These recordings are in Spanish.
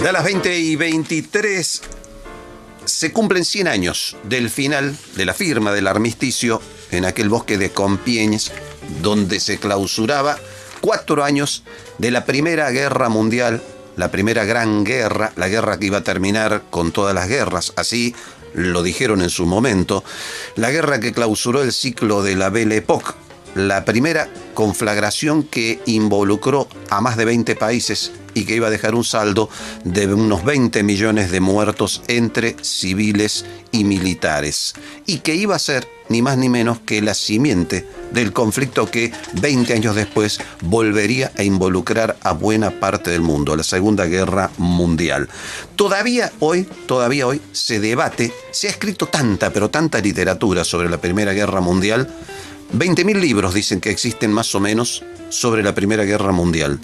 Ya a las 20:23 se cumplen 100 años del final de la firma del armisticio en aquel bosque de Compiègne, donde se clausuraba 4 años de la Primera Guerra Mundial, la primera gran guerra, la guerra que iba a terminar con todas las guerras, así lo dijeron en su momento, la guerra que clausuró el ciclo de la Belle Époque, la primera conflagración que involucró a más de 20 países y que iba a dejar un saldo de unos 20 millones de muertos entre civiles y militares, y que iba a ser ni más ni menos que la simiente del conflicto que 20 años después volvería a involucrar a buena parte del mundo, la Segunda Guerra Mundial. Todavía hoy se debate, se ha escrito pero tanta literatura sobre la Primera Guerra Mundial. 20.000 libros dicen que existen más o menos sobre la Primera Guerra Mundial.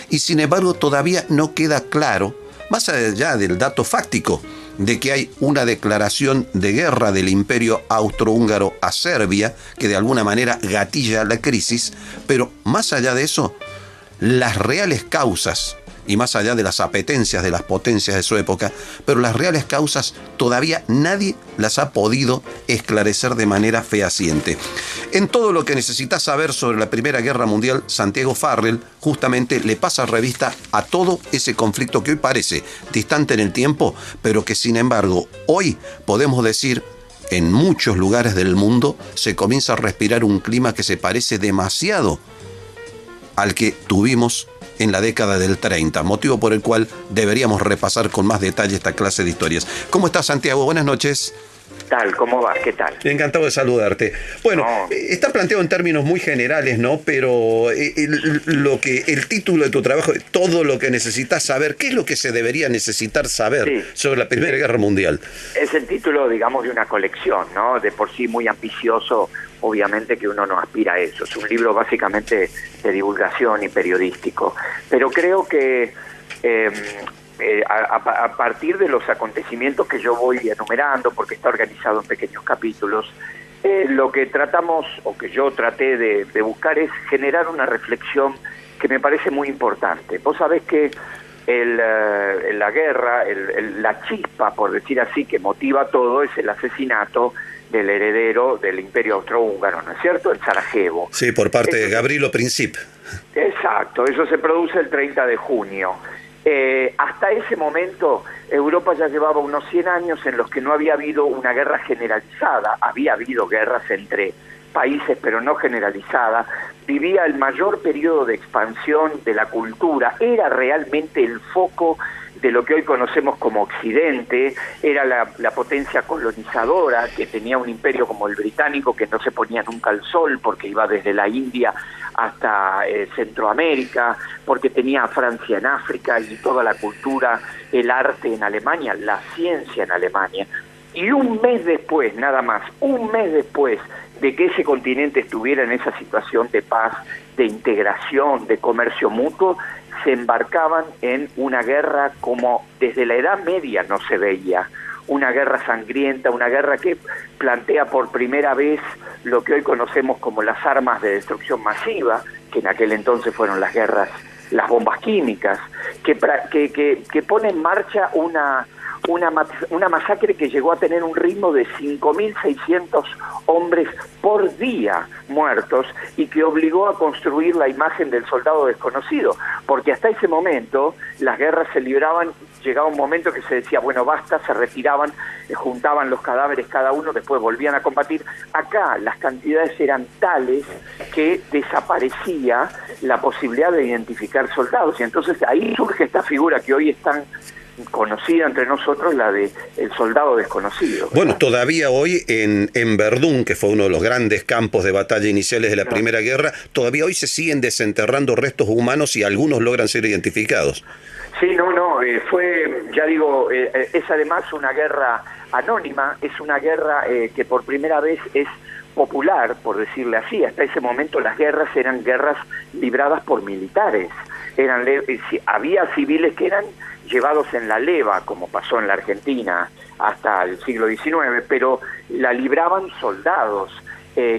Y sin embargo todavía no queda claro, más allá del dato fáctico, de que hay una declaración de guerra del Imperio Austrohúngaro a Serbia, que de alguna manera gatilla la crisis, pero más allá de eso, las reales causas, y más allá de las apetencias de las potencias de su época, pero las reales causas todavía nadie las ha podido esclarecer de manera fehaciente. En todo lo que necesitas saber sobre la Primera Guerra Mundial, Santiago Farrell justamente le pasa revista a todo ese conflicto que hoy parece distante en el tiempo, pero que sin embargo hoy podemos decir en muchos lugares del mundo se comienza a respirar un clima que se parece demasiado al que tuvimos en la década del 30, motivo por el cual deberíamos repasar con más detalle esta clase de historias. ¿Cómo estás, Santiago? Buenas noches. Tal, ¿cómo vas? ¿Qué tal? Encantado de saludarte. Bueno, está planteado en términos muy generales, ¿no? Pero el título de tu trabajo, todo lo que necesitas saber, ¿qué es lo que se debería necesitar saber sobre la Primera Guerra Mundial? Es el título, digamos, de una colección, ¿no? De por sí muy ambicioso, obviamente que uno no aspira a eso. Es un libro básicamente de divulgación y periodístico. Pero creo que a partir de los acontecimientos que yo voy enumerando, porque está organizado en pequeños capítulos, lo que tratamos, o que yo traté de buscar, es generar una reflexión que me parece muy importante. Vos sabés que la guerra, la chispa, por decir así, que motiva todo, es el asesinato del heredero del Imperio Austrohúngaro, ¿no es cierto?, en Sarajevo. Sí, por parte de Gavrilo Princip. Exacto, eso se produce el 30 de junio. Hasta ese momento Europa ya llevaba unos 100 años en los que no había habido una guerra generalizada, había habido guerras entre países pero no generalizada, vivía el mayor periodo de expansión de la cultura, era realmente el foco de lo que hoy conocemos como Occidente, era la potencia colonizadora, que tenía un imperio como el británico que no se ponía nunca al sol porque iba desde la India hasta Centroamérica, porque tenía a Francia en África y toda la cultura, el arte en Alemania, la ciencia en Alemania. Y un mes después, nada más, un mes después de que ese continente estuviera en esa situación de paz, de integración, de comercio mutuo, se embarcaban en una guerra como desde la Edad Media no se veía, una guerra sangrienta, una guerra que plantea por primera vez lo que hoy conocemos como las armas de destrucción masiva, que en aquel entonces fueron las guerras, las bombas químicas, que pone en marcha una masacre que llegó a tener un ritmo de 5.600 hombres por día muertos y que obligó a construir la imagen del soldado desconocido, porque hasta ese momento las guerras se libraban, llegaba un momento que se decía, bueno, basta, se retiraban, juntaban los cadáveres cada uno, después volvían a combatir. Acá las cantidades eran tales que desaparecía la posibilidad de identificar soldados, y entonces ahí surge esta figura que hoy es tan conocida entre nosotros, la de el soldado desconocido, ¿verdad? Bueno, todavía hoy en Verdún, que fue uno de los grandes campos de batalla iniciales de la Primera Guerra, todavía hoy se siguen desenterrando restos humanos y algunos logran ser identificados. Sí, fue, ya digo, es además una guerra anónima, es una guerra que por primera vez es popular, por decirle así. Hasta ese momento las guerras eran guerras libradas por militares, había civiles que eran llevados en la leva, como pasó en la Argentina hasta el siglo XIX, pero la libraban soldados.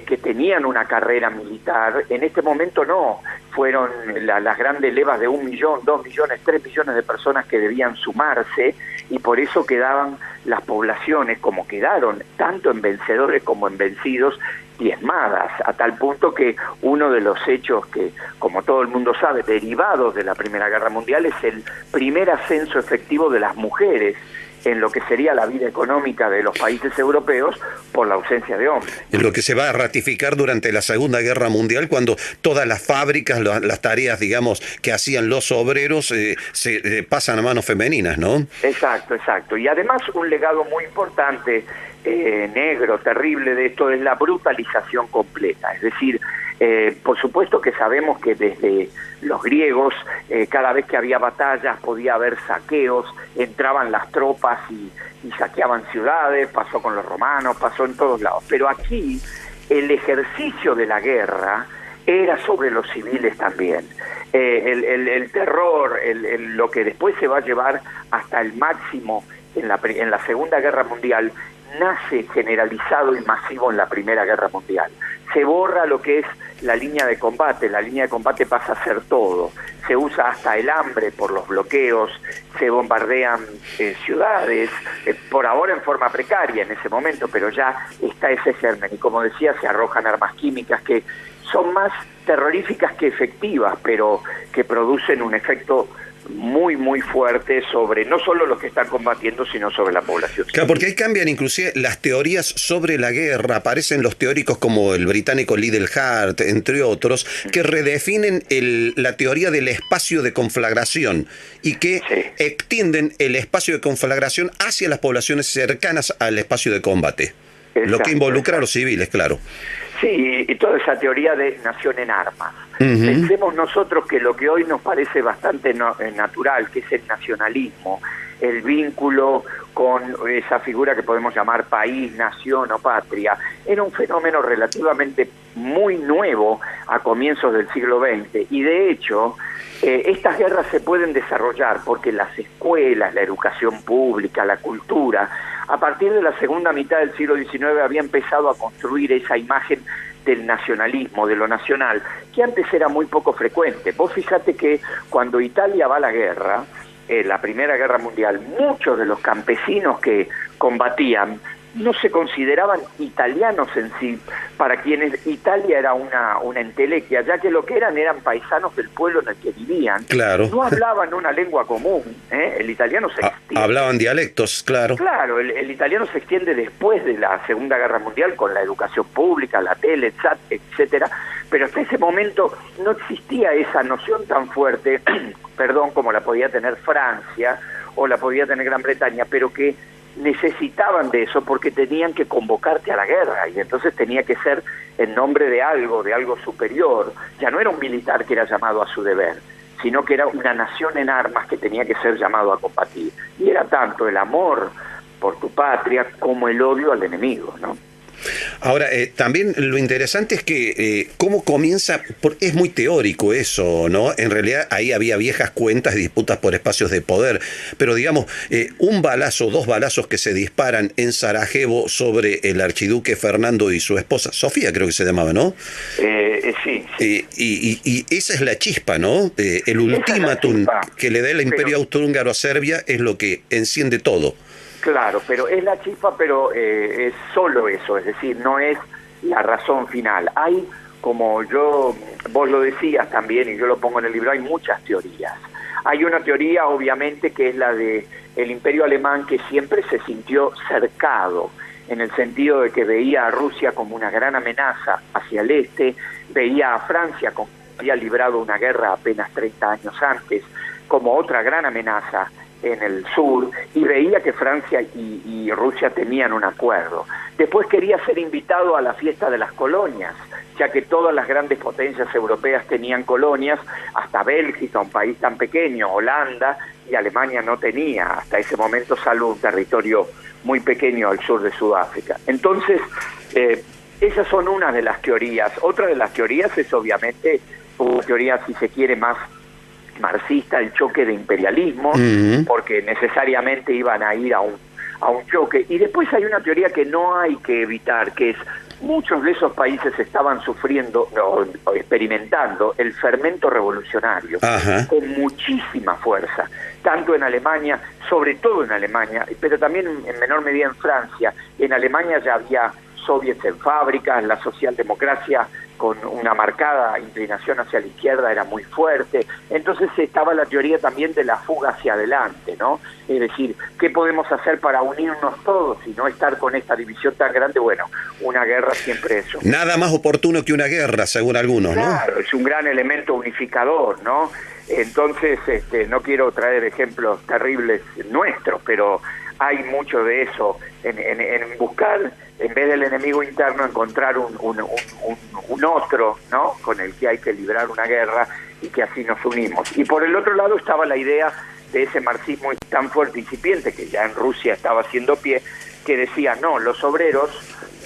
que tenían una carrera militar. En este momento no, fueron las grandes levas de 1 millón, 2 millones, 3 millones de personas que debían sumarse, y por eso quedaban las poblaciones como quedaron, tanto en vencedores como en vencidos, diezmadas, a tal punto que uno de los hechos que, como todo el mundo sabe, derivados de la Primera Guerra Mundial, es el primer ascenso efectivo de las mujeres en lo que sería la vida económica de los países europeos por la ausencia de hombres. Es lo que se va a ratificar durante la Segunda Guerra Mundial, cuando todas las fábricas, las tareas, digamos, que hacían los obreros, se pasan a manos femeninas, ¿no? Exacto, exacto. Y además un legado muy importante, negro, terrible de esto, es la brutalización completa. Es decir, por supuesto que sabemos que desde los griegos, cada vez que había batallas podía haber saqueos, entraban las tropas y saqueaban ciudades, pasó con los romanos, pasó en todos lados. Pero aquí el ejercicio de la guerra era sobre los civiles también. El terror, lo que después se va a llevar hasta el máximo en la Segunda Guerra Mundial, nace generalizado y masivo en la Primera Guerra Mundial. Se borra lo que es la línea de combate pasa a ser todo. Se usa hasta el hambre por los bloqueos, se bombardean ciudades, por ahora en forma precaria en ese momento, pero ya está ese germen. Y como decía, se arrojan armas químicas que son más terroríficas que efectivas, pero que producen un efecto muy, muy fuerte sobre no solo los que están combatiendo, sino sobre la población. Claro, porque ahí cambian inclusive las teorías sobre la guerra. Aparecen los teóricos como el británico Liddell Hart, entre otros, que redefinen la teoría del espacio de conflagración y que extienden el espacio de conflagración hacia las poblaciones cercanas al espacio de combate. Exacto, lo que involucra a los civiles, claro. Sí, y toda esa teoría de nación en armas. Pensemos nosotros que lo que hoy nos parece bastante natural, que es el nacionalismo, el vínculo con esa figura que podemos llamar país, nación o patria, era un fenómeno relativamente muy nuevo a comienzos del siglo XX, y de hecho estas guerras se pueden desarrollar porque las escuelas, la educación pública, la cultura, a partir de la segunda mitad del siglo XIX había empezado a construir esa imagen del nacionalismo, de lo nacional, que antes era muy poco frecuente. Vos fíjate que cuando Italia va a la guerra, la Primera Guerra Mundial, muchos de los campesinos que combatían no se consideraban italianos en sí, para quienes Italia era una entelequia, ya que lo que eran paisanos del pueblo en el que vivían. Claro. No hablaban una lengua común, el italiano se extiende. Hablaban dialectos, claro. Claro, el italiano se extiende después de la Segunda Guerra Mundial con la educación pública, la tele, etcétera, pero hasta ese momento no existía esa noción tan fuerte, perdón, como la podía tener Francia o la podía tener Gran Bretaña, pero que necesitaban de eso porque tenían que convocarte a la guerra, y entonces tenía que ser en nombre de algo superior. Ya no era un militar que era llamado a su deber, sino que era una nación en armas que tenía que ser llamado a combatir. Y era tanto el amor por tu patria como el odio al enemigo, ¿no? Ahora, también lo interesante es que cómo comienza, es muy teórico eso, ¿no? En realidad ahí había viejas cuentas, disputas por espacios de poder, pero digamos, un balazo, 2 balazos que se disparan en Sarajevo sobre el archiduque Fernando y su esposa, Sofía creo que se llamaba, ¿no? Sí. Y esa es la chispa, ¿no? El ultimátum que le da el Imperio Austrohúngaro a Serbia es lo que enciende todo. Claro, pero es la chispa, pero es solo eso, es decir, no es la razón final. Hay, como vos lo decías también, y yo lo pongo en el libro, hay muchas teorías. Hay una teoría, obviamente, que es la de el Imperio Alemán, que siempre se sintió cercado, en el sentido de que veía a Rusia como una gran amenaza hacia el este, veía a Francia, como había librado una guerra apenas 30 años antes, como otra gran amenaza en el sur, y veía que Francia y Rusia tenían un acuerdo. Después quería ser invitado a la fiesta de las colonias, ya que todas las grandes potencias europeas tenían colonias, hasta Bélgica, un país tan pequeño, Holanda, y Alemania no tenía hasta ese momento, salvo un territorio muy pequeño al sur de Sudáfrica. Entonces, esas son una de las teorías. Otra de las teorías es obviamente una teoría, si se quiere, más marxista, el choque de imperialismo, porque necesariamente iban a ir a un choque. Y después hay una teoría que no hay que evitar, que es muchos de esos países estaban sufriendo o experimentando el fermento revolucionario con muchísima fuerza, tanto en Alemania, sobre todo en Alemania, pero también en menor medida en Francia. En Alemania ya había soviets en fábricas, la socialdemocracia con una marcada inclinación hacia la izquierda era muy fuerte, entonces estaba la teoría también de la fuga hacia adelante, ¿no? Es decir, ¿qué podemos hacer para unirnos todos y no estar con esta división tan grande? Bueno, una guerra siempre eso. Nada más oportuno que una guerra, según algunos, ¿no? Claro, es un gran elemento unificador, ¿no? Entonces, no quiero traer ejemplos terribles nuestros, pero hay mucho de eso en buscar, en vez del enemigo interno, encontrar un otro, ¿no? Con el que hay que librar una guerra y que así nos unimos. Y por el otro lado estaba la idea de ese marxismo tan fuerte y incipiente que ya en Rusia estaba haciendo pie, que decía, no, los obreros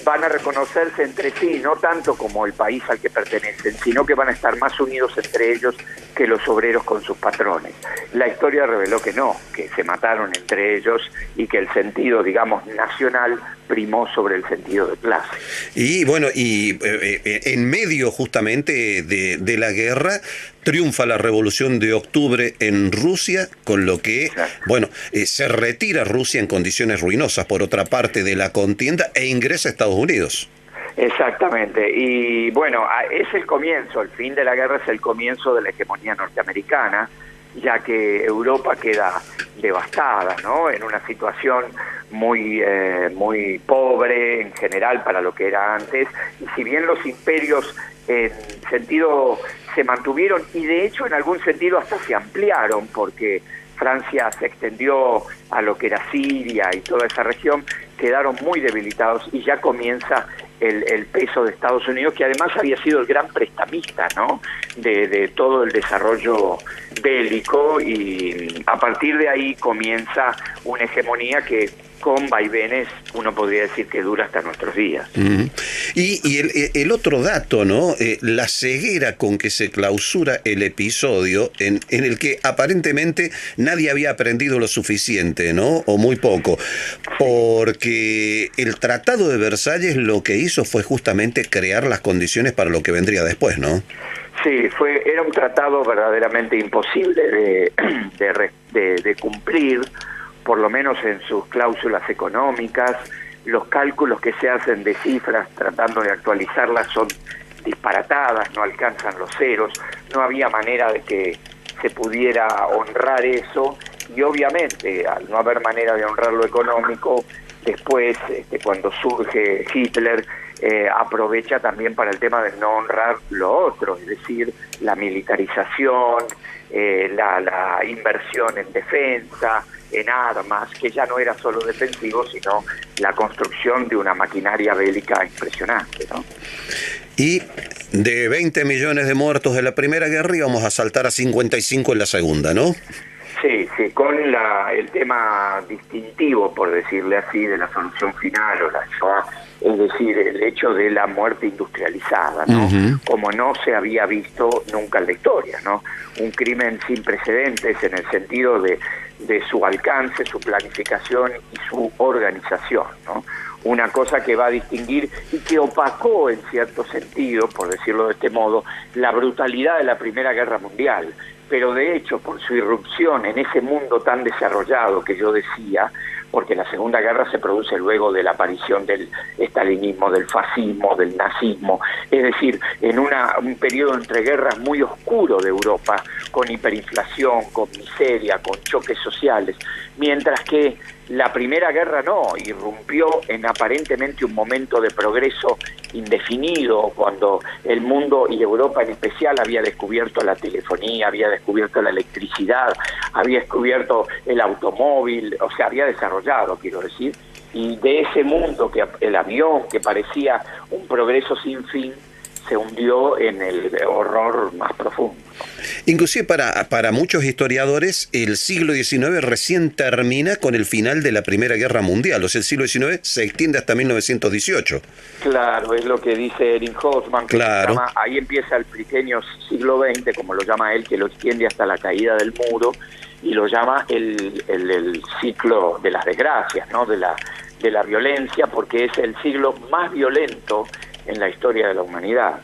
van a reconocerse entre sí, no tanto como el país al que pertenecen, sino que van a estar más unidos entre ellos que los obreros con sus patrones. La historia reveló que no, que se mataron entre ellos y que el sentido, digamos, nacional primó sobre el sentido de clase. Y bueno, en medio justamente de la guerra triunfa la Revolución de Octubre en Rusia, con lo que, bueno, se retira Rusia en condiciones ruinosas, por otra parte, de la contienda e ingresa a Estados Unidos. Exactamente, y bueno, es el comienzo, el fin de la guerra es el comienzo de la hegemonía norteamericana, ya que Europa queda devastada, ¿no? En una situación muy pobre en general para lo que era antes, y si bien los imperios en sentido se mantuvieron y de hecho en algún sentido hasta se ampliaron, porque Francia se extendió a lo que era Siria y toda esa región, quedaron muy debilitados y ya comienza el peso de Estados Unidos, que además había sido el gran prestamista, ¿no? de todo el desarrollo bélico, y a partir de ahí comienza una hegemonía que con vaivenes uno podría decir que dura hasta nuestros días. Y el otro dato, ¿no? La ceguera con que se clausura el episodio en el que aparentemente nadie había aprendido lo suficiente, ¿no? O muy poco, porque el Tratado de Versalles lo que hizo fue justamente crear las condiciones para lo que vendría después, ¿no? Sí, era un tratado verdaderamente imposible de cumplir, por lo menos en sus cláusulas económicas. Los cálculos que se hacen de cifras tratando de actualizarlas son disparatadas, no alcanzan los ceros, no había manera de que se pudiera honrar eso, y obviamente al no haber manera de honrar lo económico, después cuando surge Hitler aprovecha también para el tema de no honrar lo otro, es decir, la militarización, la inversión en defensa, en armas, que ya no era solo defensivo, sino la construcción de una maquinaria bélica impresionante, ¿no? Y de 20 millones de muertos de la Primera Guerra íbamos a saltar a 55 en la Segunda, ¿no? Sí, con el tema distintivo, por decirle así, de la solución final o la Shoah, es decir, el hecho de la muerte industrializada, ¿no? Como no se había visto nunca en la historia, ¿no? Un crimen sin precedentes en el sentido de su alcance, su planificación y su organización, ¿no? Una cosa que va a distinguir y que opacó en cierto sentido, por decirlo de este modo, la brutalidad de la Primera Guerra Mundial. Pero de hecho, por su irrupción en ese mundo tan desarrollado que yo decía, porque la Segunda Guerra se produce luego de la aparición del estalinismo, del fascismo, del nazismo, es decir, en un periodo entre guerras muy oscuro de Europa, con hiperinflación, con miseria, con choques sociales, mientras que la Primera Guerra no, irrumpió en aparentemente un momento de progreso indefinido, cuando el mundo y Europa en especial había descubierto la telefonía, había descubierto la electricidad, había descubierto el automóvil, o sea, había desarrollado, quiero decir, y de ese mundo, que el avión, que parecía un progreso sin fin, se hundió en el horror más profundo. Inclusive para muchos historiadores el siglo XIX recién termina con el final de la Primera Guerra Mundial, o sea, el siglo XIX se extiende hasta 1918. Claro, es lo que dice Erin Hobsbawm, que claro. Ahí empieza el pequeño siglo XX, como lo llama él, que lo extiende hasta la caída del muro, y lo llama el ciclo de las desgracias, ¿no? de la violencia, porque es el siglo más violento en la historia de la humanidad.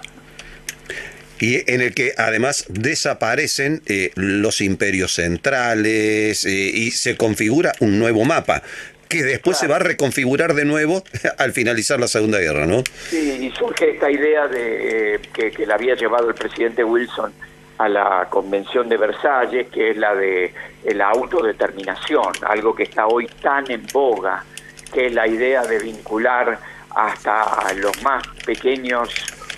Y en el que además desaparecen los imperios centrales y se configura un nuevo mapa, que después se va a reconfigurar de nuevo al finalizar la Segunda Guerra, ¿no? Sí, y surge esta idea de que la había llevado el presidente Wilson a la Convención de Versalles, que es la de la autodeterminación, algo que está hoy tan en boga, que es la idea de vincular hasta los más pequeños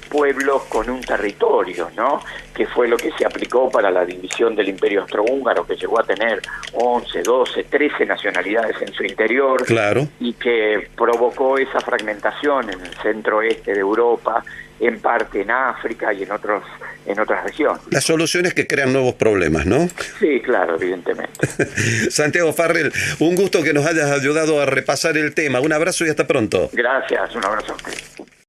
pueblos con un territorio, ¿no? Que fue lo que se aplicó para la división del Imperio Austrohúngaro, que llegó a tener 11, 12, 13 nacionalidades en su interior, claro, y que provocó esa fragmentación en el centro-oeste de Europa, en parte en África y en otras regiones. Las soluciones que crean nuevos problemas, ¿no? Sí, claro, evidentemente. Santiago Farrell, un gusto que nos hayas ayudado a repasar el tema. Un abrazo y hasta pronto. Gracias, un abrazo a usted.